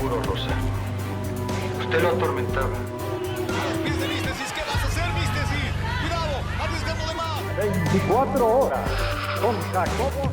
puro rosa. Usted lo atormentaba. Místesis, ¿qué vas a hacer, Místesis? ¡Cuidado! ¡Arriesgando de más! 24 horas con Jacobo.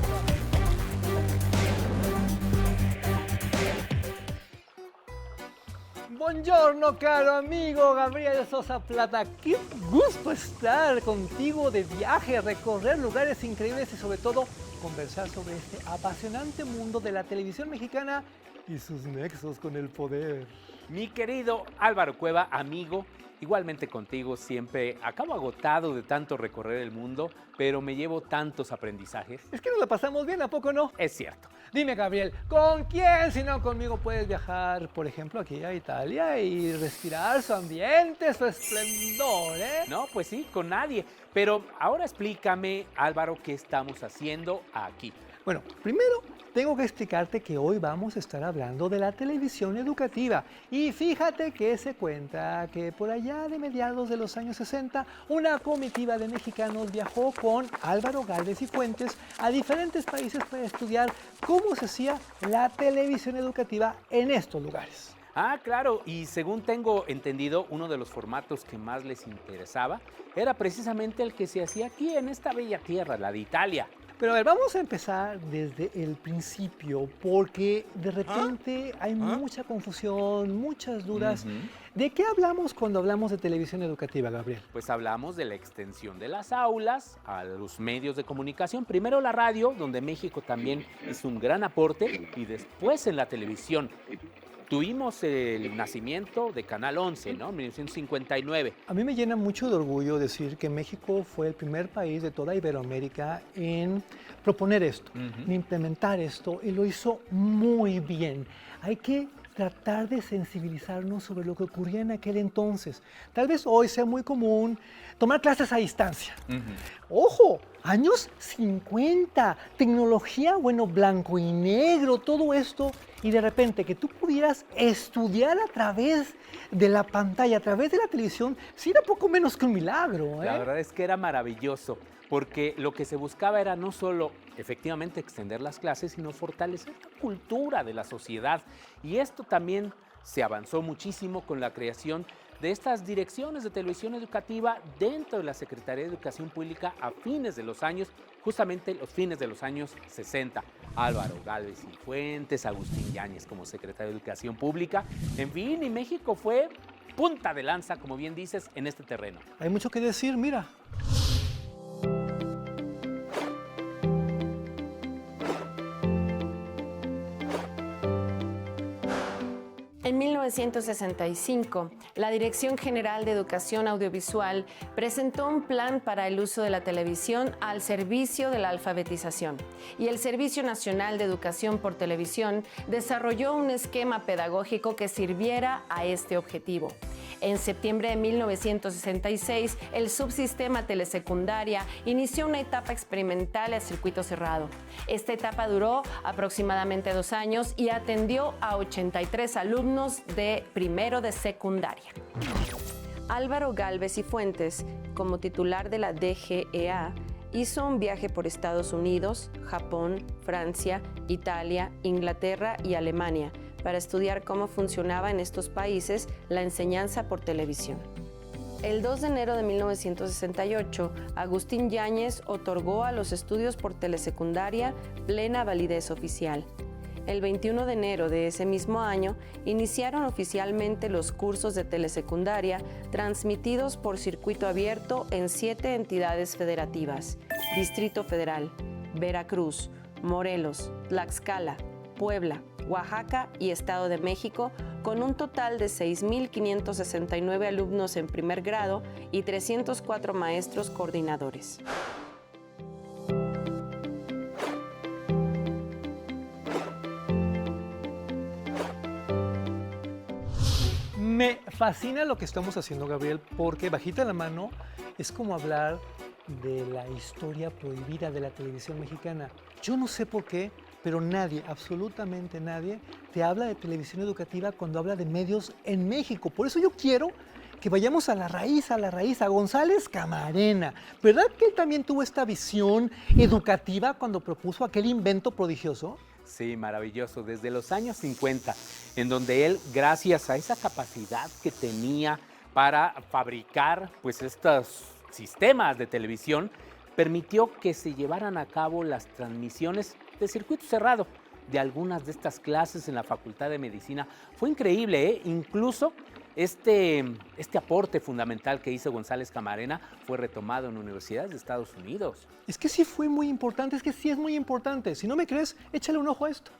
Buongiorno, caro amigo Gabriel Sosa Plata. Qué gusto estar contigo de viaje, recorrer lugares increíbles y sobre todo conversar sobre este apasionante mundo de la televisión mexicana y sus nexos con el poder. Mi querido Álvaro Cueva, amigo, igualmente contigo siempre acabo agotado de tanto recorrer el mundo, pero me llevo tantos aprendizajes. Es que nos la pasamos bien, ¿a poco no? Es cierto. Dime, Gabriel, ¿con quién si no conmigo puedes viajar, por ejemplo, aquí a Italia y respirar su ambiente, su esplendor, No, pues sí, con nadie. Pero ahora explícame, Álvaro, ¿qué estamos haciendo aquí? Bueno, primero tengo que explicarte que hoy vamos a estar hablando de la televisión educativa. Y fíjate que se cuenta que por allá de mediados de los años 60, una comitiva de mexicanos viajó con Álvaro Gálvez y Fuentes a diferentes países para estudiar cómo se hacía la televisión educativa en estos lugares. Ah, claro, y según tengo entendido, uno de los formatos que más les interesaba era precisamente el que se hacía aquí en esta bella tierra, la de Italia. Pero a ver, vamos a empezar desde el principio, porque de repente hay mucha confusión, muchas dudas. ¿De qué hablamos cuando hablamos de televisión educativa, Gabriel? Pues hablamos de la extensión de las aulas a los medios de comunicación. Primero la radio, donde México también hizo un gran aporte, y después en la televisión. Tuvimos el nacimiento de Canal 11, ¿no? En 1959. A mí me llena mucho de orgullo decir que México fue el primer país de toda Iberoamérica en proponer esto, en implementar esto, y lo hizo muy bien. Hay que tratar de sensibilizarnos sobre lo que ocurría en aquel entonces. Tal vez hoy sea muy común tomar clases a distancia. ¡Ojo! Años 50, tecnología, bueno, blanco y negro, todo esto, y de repente que tú pudieras estudiar a través de la pantalla, a través de la televisión, sí era poco menos que un milagro, ¿eh? La verdad es que era maravilloso, porque lo que se buscaba era no solo efectivamente extender las clases, sino fortalecer la cultura de la sociedad. Y esto también se avanzó muchísimo con la creación de estas direcciones de televisión educativa dentro de la Secretaría de Educación Pública a fines de los años, justamente los fines de los años 60. Álvaro Gálvez y Fuentes, Agustín Yáñez como secretario de Educación Pública. En fin, y México fue punta de lanza, como bien dices, en este terreno. Hay mucho que decir, mira. En 1965, la Dirección General de Educación Audiovisual presentó un plan para el uso de la televisión al servicio de la alfabetización, y el Servicio Nacional de Educación por Televisión desarrolló un esquema pedagógico que sirviera a este objetivo. En septiembre de 1966, el subsistema telesecundaria inició una etapa experimental a circuito cerrado. Esta etapa duró aproximadamente 2 años y atendió a 83 alumnos de primero de secundaria. Álvaro Gálvez y Fuentes, como titular de la DGEA, hizo un viaje por Estados Unidos, Japón, Francia, Italia, Inglaterra y Alemania para estudiar cómo funcionaba en estos países la enseñanza por televisión. El 2 de enero de 1968, Agustín Yáñez otorgó a los estudios por telesecundaria plena validez oficial. El 21 de enero de ese mismo año, iniciaron oficialmente los cursos de telesecundaria transmitidos por circuito abierto en 7 entidades federativas: Distrito Federal, Veracruz, Morelos, Tlaxcala, Puebla, Oaxaca y Estado de México, con un total de 6,569 alumnos en primer grado y 304 maestros coordinadores. Me fascina lo que estamos haciendo, Gabriel, porque bajita la mano es como hablar de la historia prohibida de la televisión mexicana. Yo no sé por qué, pero nadie, absolutamente nadie, te habla de televisión educativa cuando habla de medios en México. Por eso yo quiero que vayamos a la raíz, a González Camarena. ¿Verdad que él también tuvo esta visión educativa cuando propuso aquel invento prodigioso? Sí, maravilloso. Desde los años 50, en donde él, gracias a esa capacidad que tenía para fabricar pues estos sistemas de televisión, permitió que se llevaran a cabo las transmisiones de circuito cerrado de algunas de estas clases en la Facultad de Medicina. Fue increíble, ¿eh? Incluso este aporte fundamental que hizo González Camarena fue retomado en universidades de Estados Unidos. Es que sí fue muy importante, es que sí es muy importante. Si no me crees, échale un ojo a esto.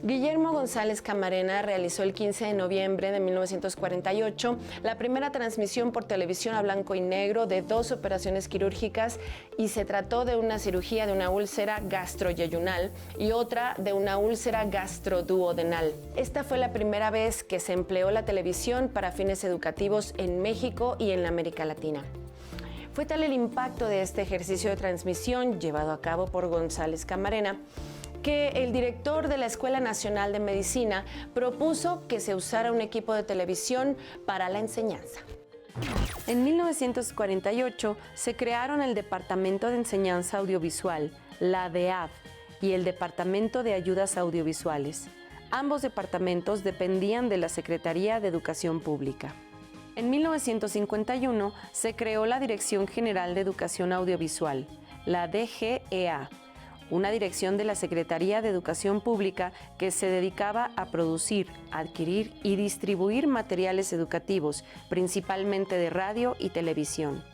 Guillermo González Camarena realizó el 15 de noviembre de 1948 la primera transmisión por televisión a blanco y negro de 2 operaciones quirúrgicas, y se trató de una cirugía de una úlcera gastroyeyunal y otra de una úlcera gastroduodenal. Esta fue la primera vez que se empleó la televisión para fines educativos en México y en la América Latina. Fue tal el impacto de este ejercicio de transmisión llevado a cabo por González Camarena que el director de la Escuela Nacional de Medicina propuso que se usara un equipo de televisión para la enseñanza. En 1948 se crearon el Departamento de Enseñanza Audiovisual, la DEAV, y el Departamento de Ayudas Audiovisuales. Ambos departamentos dependían de la Secretaría de Educación Pública. En 1951 se creó la Dirección General de Educación Audiovisual, la DGEA, una dirección de la Secretaría de Educación Pública que se dedicaba a producir, adquirir y distribuir materiales educativos, principalmente de radio y televisión.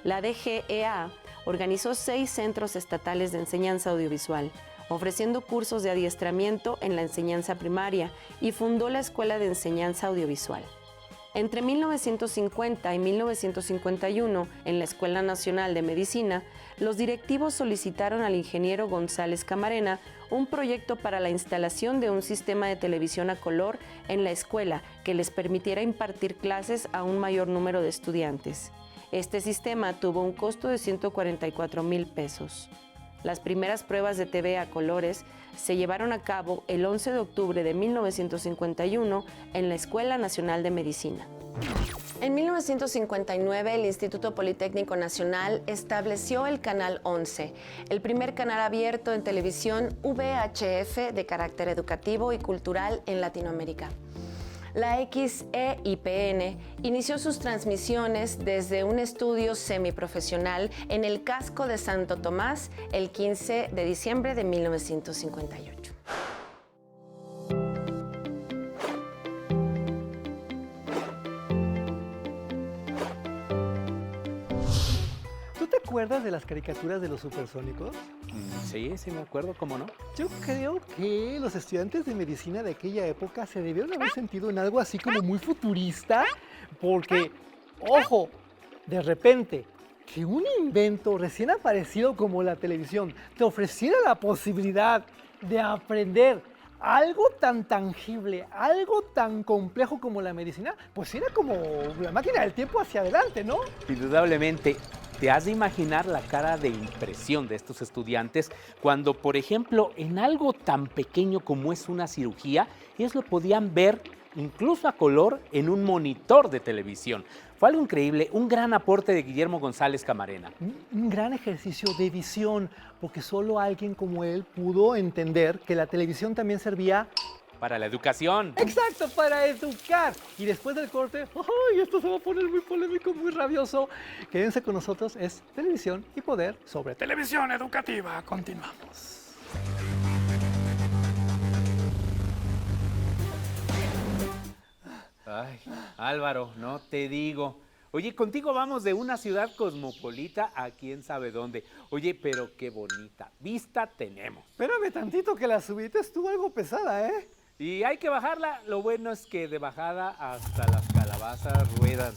La DGEA organizó 6 centros estatales de enseñanza audiovisual, ofreciendo cursos de adiestramiento en la enseñanza primaria, y fundó la Escuela de Enseñanza Audiovisual. Entre 1950 y 1951, en la Escuela Nacional de Medicina, los directivos solicitaron al ingeniero González Camarena un proyecto para la instalación de un sistema de televisión a color en la escuela que les permitiera impartir clases a un mayor número de estudiantes. Este sistema tuvo un costo de 144,000 pesos. Las primeras pruebas de TV a colores se llevaron a cabo el 11 de octubre de 1951 en la Escuela Nacional de Medicina. En 1959, el Instituto Politécnico Nacional estableció el Canal 11, el primer canal abierto en televisión VHF de carácter educativo y cultural en Latinoamérica. La XEIPN inició sus transmisiones desde un estudio semiprofesional en el casco de Santo Tomás el 15 de diciembre de 1958. ¿Tú te acuerdas de las caricaturas de los supersónicos? Sí, sí me acuerdo, ¿cómo no? Yo creo que los estudiantes de medicina de aquella época se debieron haber sentido en algo así como muy futurista, porque, ojo, de repente, que un invento recién aparecido como la televisión te ofreciera la posibilidad de aprender algo tan tangible, algo tan complejo como la medicina, pues era como la máquina del tiempo hacia adelante, ¿no? Indudablemente. Te has de imaginar la cara de impresión de estos estudiantes cuando, por ejemplo, en algo tan pequeño como es una cirugía, ellos lo podían ver incluso a color en un monitor de televisión. Fue algo increíble, un gran aporte de Guillermo González Camarena. Un gran ejercicio de visión, porque solo alguien como él pudo entender que la televisión también servía Para la educación. exacto, para educar. Y después del corte, ¡ay! Esto se va a poner muy polémico, muy rabioso. Quédense con nosotros, es Televisión y Poder sobre Televisión Educativa. Continuamos. Ay, Álvaro, no te digo. Oye, contigo vamos de una ciudad cosmopolita a quién sabe dónde. Oye, pero qué bonita vista tenemos. Espérame tantito que la subida estuvo algo pesada, ¿eh? Y hay que bajarla. Lo bueno es que de bajada hasta las calabazas ruedan.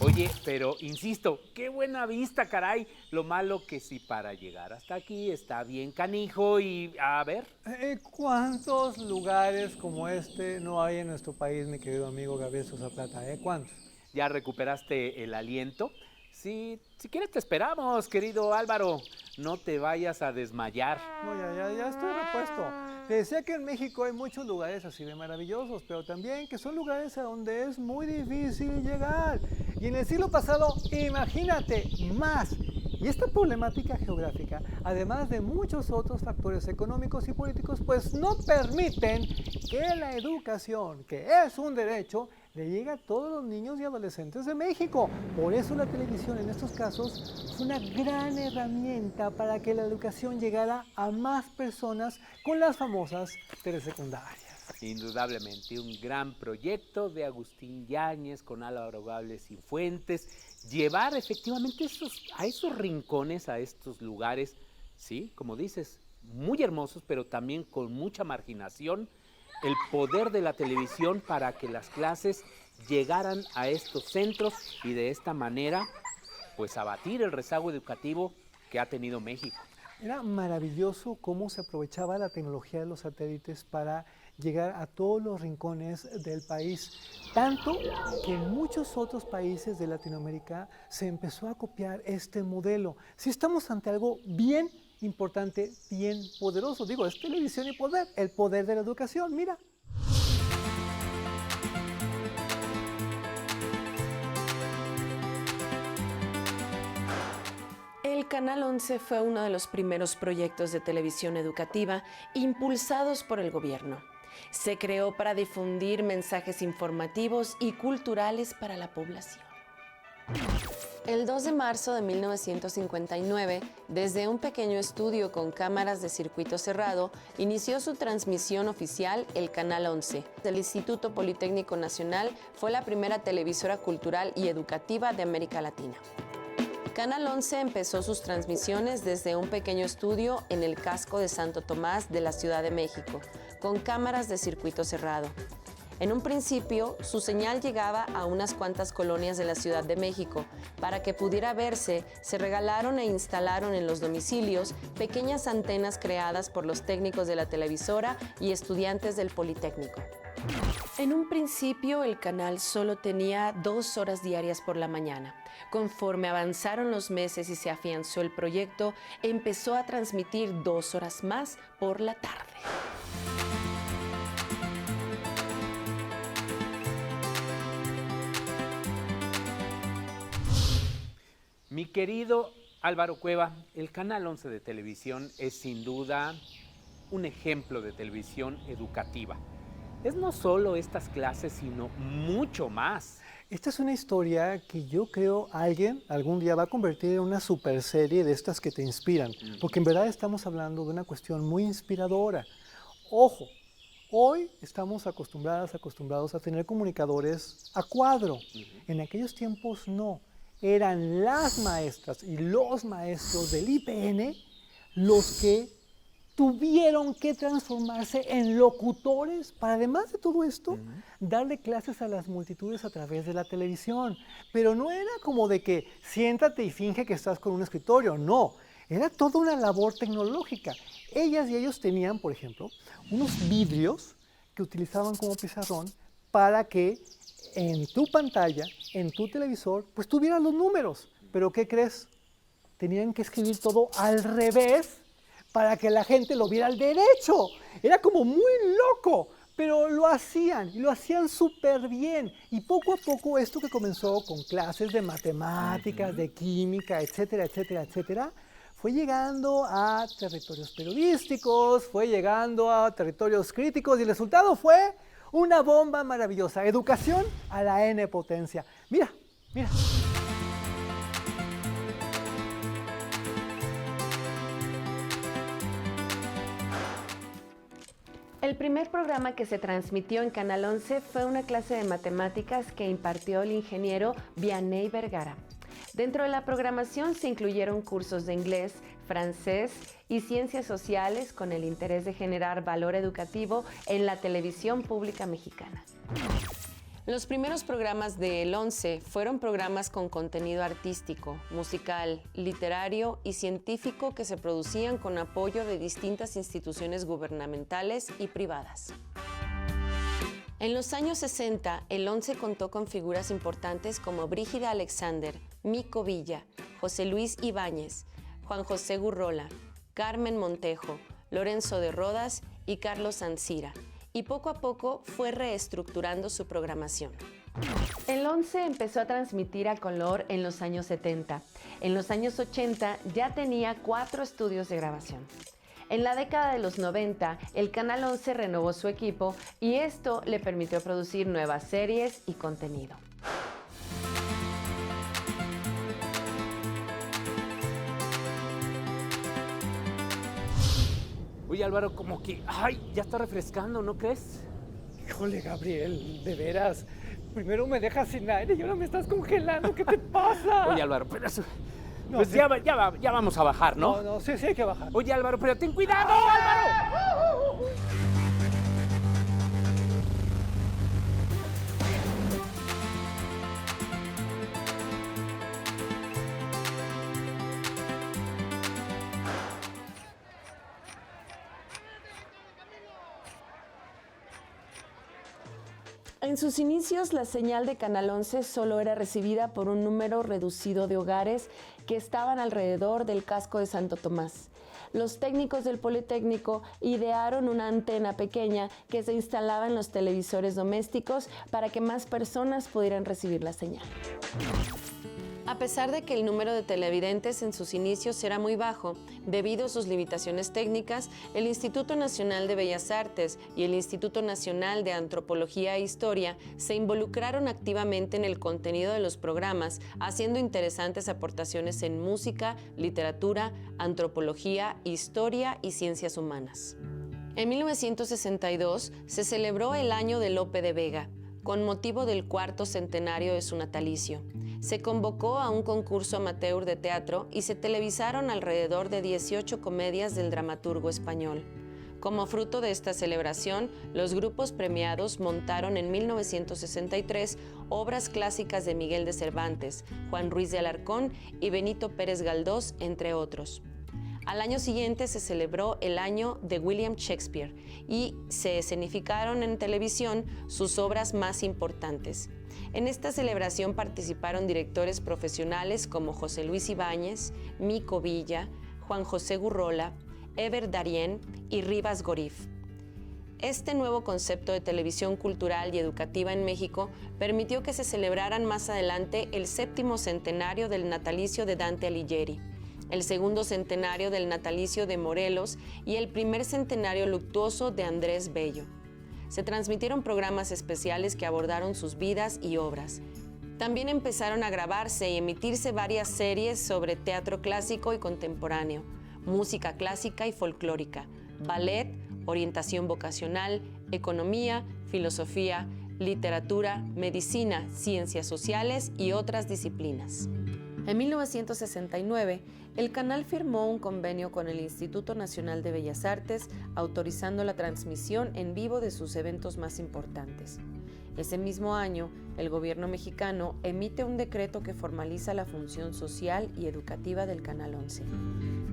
Oye, pero insisto, qué buena vista, caray. Lo malo que si para llegar hasta aquí está bien canijo y a ver. ¿Cuántos lugares como este no hay en nuestro país, mi querido amigo Gabriel Sosa Plata? ¿Cuántos? ¿Ya recuperaste el aliento? Sí, si quieres te esperamos, querido Álvaro. No te vayas a desmayar. No, ya estoy repuesto. Te decía que en México hay muchos lugares así de maravillosos, pero también que son lugares a donde es muy difícil llegar. Y en el siglo pasado, imagínate, más. Y esta problemática geográfica, además de muchos otros factores económicos y políticos, pues no permiten que la educación, que es un derecho, le llegue a todos los niños y adolescentes de México. Por eso la televisión en estos casos es una gran herramienta para que la educación llegara a más personas con las famosas telesecundarias. Indudablemente, un gran proyecto de Agustín Yáñez con Álvaro Gable Cifuentes, llevar efectivamente a esos rincones, a estos lugares, sí, como dices, muy hermosos, pero también con mucha marginación, el poder de la televisión para que las clases llegaran a estos centros y de esta manera, pues abatir el rezago educativo que ha tenido México. Era maravilloso cómo se aprovechaba la tecnología de los satélites para llegar a todos los rincones del país, tanto que en muchos otros países de Latinoamérica se empezó a copiar este modelo. Sí estamos ante algo bien importante, bien poderoso. Digo, es televisión y poder, el poder de la educación, mira. El Canal 11 fue uno de los primeros proyectos de televisión educativa impulsados por el gobierno. Se creó para difundir mensajes informativos y culturales para la población. El 2 de marzo de 1959, desde un pequeño estudio con cámaras de circuito cerrado, inició su transmisión oficial el Canal 11. El Instituto Politécnico Nacional fue la primera televisora cultural y educativa de América Latina. Canal 11 empezó sus transmisiones desde un pequeño estudio en el casco de Santo Tomás de la Ciudad de México, con cámaras de circuito cerrado. En un principio, su señal llegaba a unas cuantas colonias de la Ciudad de México. Para que pudiera verse, se regalaron e instalaron en los domicilios pequeñas antenas creadas por los técnicos de la televisora y estudiantes del Politécnico. En un principio, el canal solo tenía 2 horas diarias por la mañana. Conforme avanzaron los meses y se afianzó el proyecto, empezó a transmitir 2 horas más por la tarde. Mi querido Álvaro Cueva, el Canal 11 de televisión es sin duda un ejemplo de televisión educativa. Es no solo estas clases, sino mucho más. Esta es una historia que yo creo alguien algún día va a convertir en una super serie de estas que te inspiran, porque en verdad estamos hablando de una cuestión muy inspiradora. Ojo, hoy estamos acostumbrados a tener comunicadores a cuadro. En aquellos tiempos no. Eran las maestras y los maestros del IPN los que tuvieron que transformarse en locutores para, además de todo esto, darle clases a las multitudes a través de la televisión. Pero no era como de que siéntate y finge que estás con un escritorio, no. Era toda una labor tecnológica. Ellas y ellos tenían, por ejemplo, unos vidrios que utilizaban como pizarrón para que en tu pantalla, en tu televisor, pues tuvieran los números. Pero ¿qué crees? Tenían que escribir todo al revés para que la gente lo viera al derecho. Era como muy loco, pero lo hacían, y lo hacían súper bien. Y poco a poco esto que comenzó con clases de matemáticas, de química, etcétera, etcétera, etcétera, fue llegando a territorios periodísticos, fue llegando a territorios críticos, y el resultado fue una bomba maravillosa. Educación a la N potencia. Mira, mira. El primer programa que se transmitió en Canal 11 fue una clase de matemáticas que impartió el ingeniero Vianney Vergara. Dentro de la programación se incluyeron cursos de inglés, francés y ciencias sociales con el interés de generar valor educativo en la televisión pública mexicana. Los primeros programas de El 11 fueron programas con contenido artístico, musical, literario y científico que se producían con apoyo de distintas instituciones gubernamentales y privadas. En los años 60, El 11 contó con figuras importantes como Brígida Alexander, Mico Villa, José Luis Ibáñez, Juan José Gurrola, Carmen Montejo, Lorenzo de Rodas y Carlos Ancira, y poco a poco fue reestructurando su programación. El 11 empezó a transmitir a color en los años 70. En los años 80 ya tenía 4 estudios de grabación. En la década de los 90, el Canal 11 renovó su equipo y esto le permitió producir nuevas series y contenido. Oye, Álvaro, como que, ay, ya está refrescando, ¿no crees? Híjole, Gabriel, de veras. Primero me dejas sin aire y ahora me estás congelando. ¿Qué te pasa? Oye, Álvaro, pero eso... No, pues sí. ya vamos a bajar, ¿no? No, sí hay que bajar. Oye, Álvaro, pero ten cuidado, Álvaro. En sus inicios, la señal de Canal 11 solo era recibida por un número reducido de hogares que estaban alrededor del casco de Santo Tomás. Los técnicos del Politécnico idearon una antena pequeña que se instalaba en los televisores domésticos para que más personas pudieran recibir la señal. A pesar de que el número de televidentes en sus inicios era muy bajo, debido a sus limitaciones técnicas, el Instituto Nacional de Bellas Artes y el Instituto Nacional de Antropología e Historia se involucraron activamente en el contenido de los programas, haciendo interesantes aportaciones en música, literatura, antropología, historia y ciencias humanas. En 1962 se celebró el Año de Lope de Vega, con motivo del 4º centenario de su natalicio. Se convocó a un concurso amateur de teatro y se televisaron alrededor de 18 comedias del dramaturgo español. Como fruto de esta celebración, los grupos premiados montaron en 1963 obras clásicas de Miguel de Cervantes, Juan Ruiz de Alarcón y Benito Pérez Galdós, entre otros. Al año siguiente se celebró el año de William Shakespeare y se escenificaron en televisión sus obras más importantes. En esta celebración participaron directores profesionales como José Luis Ibáñez, Mico Villa, Juan José Gurrola, Eber Darien y Rivas Gorif. Este nuevo concepto de televisión cultural y educativa en México permitió que se celebraran más adelante el 7º centenario del natalicio de Dante Alighieri, el 2º centenario del natalicio de Morelos y el 1er centenario luctuoso de Andrés Bello. Se transmitieron programas especiales que abordaron sus vidas y obras. También empezaron a grabarse y emitirse varias series sobre teatro clásico y contemporáneo, música clásica y folclórica, ballet, orientación vocacional, economía, filosofía, literatura, medicina, ciencias sociales y otras disciplinas. En 1969, el canal firmó un convenio con el Instituto Nacional de Bellas Artes, autorizando la transmisión en vivo de sus eventos más importantes. Ese mismo año, el gobierno mexicano emite un decreto que formaliza la función social y educativa del Canal 11.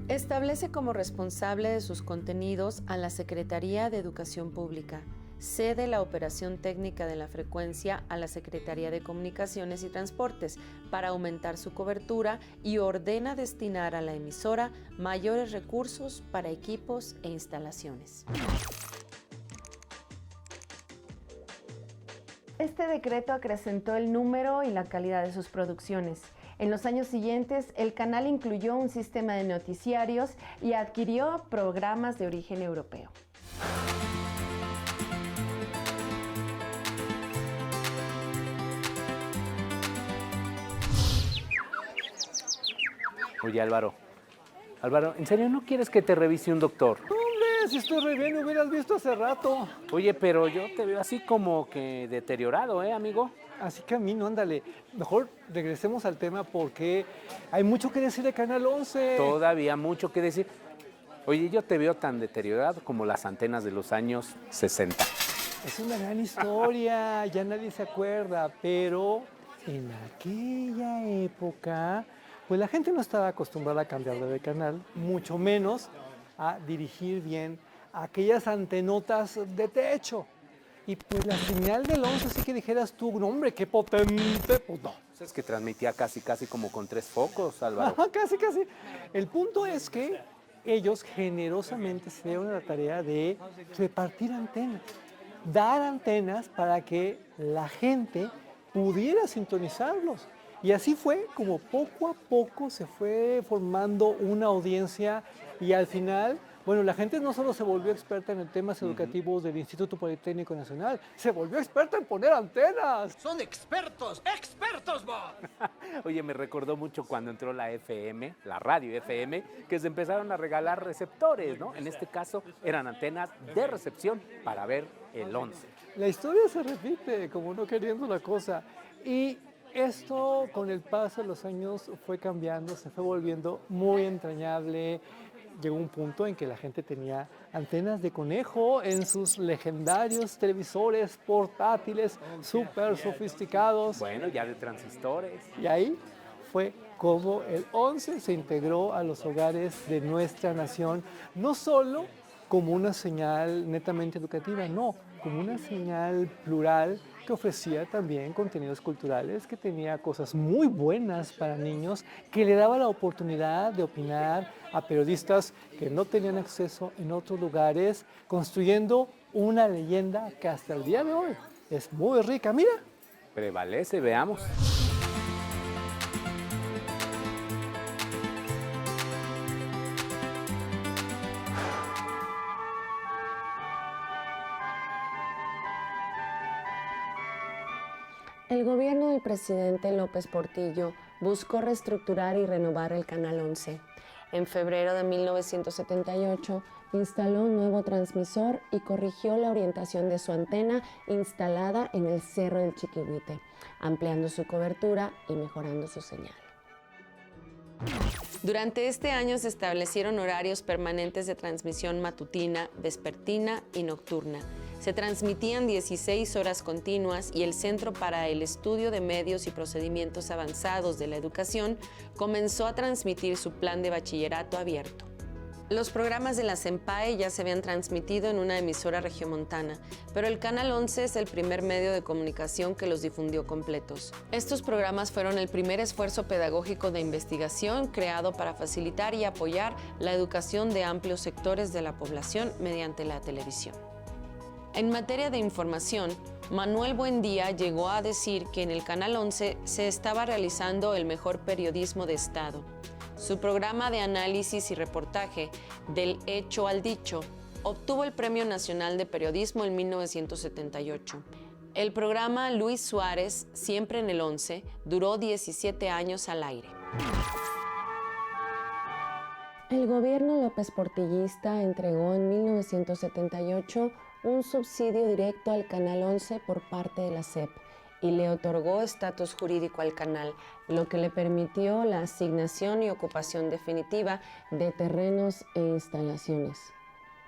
Establece como responsable de sus contenidos a la Secretaría de Educación Pública, cede la operación técnica de la frecuencia a la Secretaría de Comunicaciones y Transportes para aumentar su cobertura y ordena destinar a la emisora mayores recursos para equipos e instalaciones. Este decreto acrecentó el número y la calidad de sus producciones. En los años siguientes, el canal incluyó un sistema de noticiarios y adquirió programas de origen europeo. Oye, Álvaro, ¿en serio no quieres que te revise un doctor? Hombre, si estoy re bien, lo hubieras visto hace rato. Oye, pero yo te veo así como que deteriorado, amigo? Así que a mí, no, ándale. Mejor regresemos al tema porque hay mucho que decir de Canal 11. Todavía mucho que decir. Oye, yo te veo tan deteriorado como las antenas de los años 60. Es una gran historia, ya nadie se acuerda, pero en aquella época, pues la gente no estaba acostumbrada a cambiar de canal, mucho menos a dirigir bien aquellas antenotas de techo. Y pues la señal del 11, así que dijeras tú, no, hombre, qué potente, pues no. Es que transmitía casi como con 3 focos, Álvaro. Ajá, casi. El punto es que ellos generosamente se dieron a la tarea de repartir antenas, dar antenas para que la gente pudiera sintonizarlos. Y así fue como poco a poco se fue formando una audiencia y al final, bueno, la gente no solo se volvió experta en temas educativos del Instituto Politécnico Nacional, se volvió experta en poner antenas. Son expertos, expertos, vos. Oye, me recordó mucho cuando entró la FM, la radio FM, que se empezaron a regalar receptores, ¿no? En este caso eran antenas de recepción para ver el 11. La historia se repite, como no queriendo la cosa. Y esto con el paso de los años fue cambiando, se fue volviendo muy entrañable. Llegó un punto en que la gente tenía antenas de conejo en sus legendarios televisores portátiles súper sofisticados. Bueno, ya de transistores. Y ahí fue como el 11 se integró a los hogares de nuestra nación, no solo como una señal netamente educativa, no, como una señal plural que ofrecía también contenidos culturales, que tenía cosas muy buenas para niños, que le daba la oportunidad de opinar a periodistas que no tenían acceso en otros lugares, construyendo una leyenda que hasta el día de hoy es muy rica. Mira. Prevalece, veamos. El gobierno del presidente López Portillo buscó reestructurar y renovar el Canal 11. En febrero de 1978 instaló un nuevo transmisor y corrigió la orientación de su antena instalada en el Cerro del Chiquihuite, ampliando su cobertura y mejorando su señal. Durante este año se establecieron horarios permanentes de transmisión matutina, vespertina y nocturna. Se transmitían 16 horas continuas y el Centro para el Estudio de Medios y Procedimientos Avanzados de la Educación comenzó a transmitir su plan de bachillerato abierto. Los programas de la CENPAE ya se habían transmitido en una emisora regiomontana, pero el Canal 11 es el primer medio de comunicación que los difundió completos. Estos programas fueron el primer esfuerzo pedagógico de investigación creado para facilitar y apoyar la educación de amplios sectores de la población mediante la televisión. En materia de información, Manuel Buendía llegó a decir que en el Canal 11 se estaba realizando el mejor periodismo de Estado. Su programa de análisis y reportaje, Del Hecho al Dicho, obtuvo el Premio Nacional de Periodismo en 1978. El programa Luis Suárez, Siempre en el 11, duró 17 años al aire. El gobierno López Portillista entregó en 1978 un subsidio directo al Canal 11 por parte de la SEP y le otorgó estatus jurídico al canal, lo que le permitió la asignación y ocupación definitiva de terrenos e instalaciones.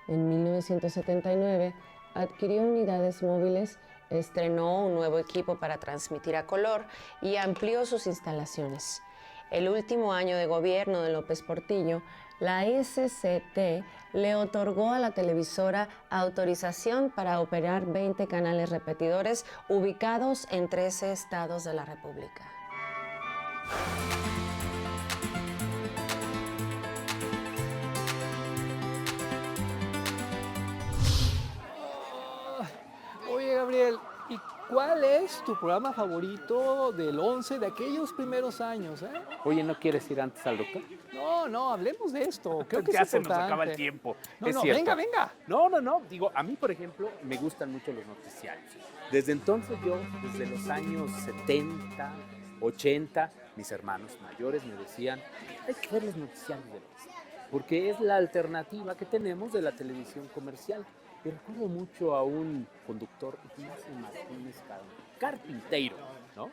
En 1979 adquirió unidades móviles, estrenó un nuevo equipo para transmitir a color y amplió sus instalaciones. El último año de gobierno de López Portillo, la SCT le otorgó a la televisora autorización para operar 20 canales repetidores ubicados en 13 estados de la República. Oye, Gabriel, ¿y cuál es tu programa favorito del 11 de aquellos primeros años? Oye, ¿no quieres ir antes al doctor? No, hablemos de esto. Creo que ya es se nos importante. acaba el tiempo. No, es no, cierto. venga. No. Digo, a mí, por ejemplo, me gustan mucho los noticiarios. Desde entonces desde los años 70, 80, mis hermanos mayores me decían, hay que ver los noticiarios de los, porque es la alternativa que tenemos de la televisión comercial. Y recuerdo mucho a un conductor, Ignacio Martínez Carpintero, ¿no?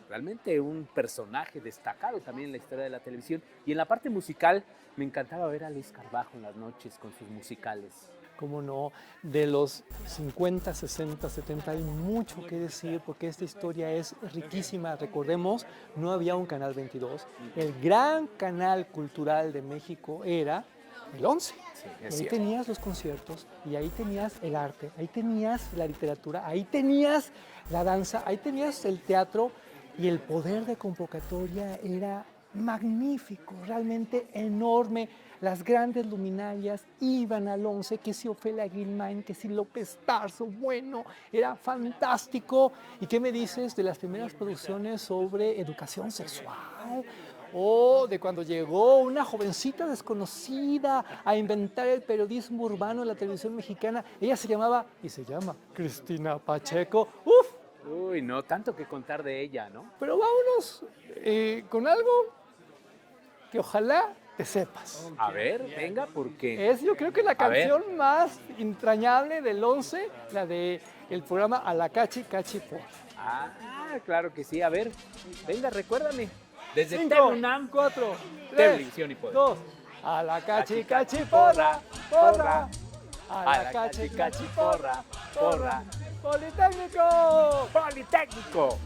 Realmente un personaje destacado también en la historia de la televisión. Y en la parte musical me encantaba ver a Luis Carbajo en las noches con sus musicales. Cómo no, de los 50, 60, 70 hay mucho que decir porque esta historia es riquísima. Recordemos, no había un Canal 22. El gran canal cultural de México era el 11. Sí, ahí tenías los conciertos y ahí tenías el arte, ahí tenías la literatura, ahí tenías la danza, ahí tenías el teatro y el poder de convocatoria era magnífico, realmente enorme. Las grandes luminarias iban al 11, que si Ofelia Guilmain, que si López Tarso, bueno, era fantástico. ¿Y qué me dices de las primeras producciones sobre educación sexual? O de cuando llegó una jovencita desconocida a inventar el periodismo urbano en la televisión mexicana. Ella se llamaba, y se llama, Cristina Pacheco. ¡Uf! Uy, no, tanto que contar de ella, ¿no? Pero vámonos con algo que ojalá te sepas. A ver, venga, porque Es yo creo que la A ver. canción más entrañable del 11, la del programa A la Cachi Cachi Porra. Ah, claro que sí. A ver, venga, recuérdame. Desde 5, Telunam, 4, 3, Televisión y Poder. 2, A la Cachi Cachi Porra, porra. A la Cachi Cachi Porra, porra. Politécnico. Politécnico.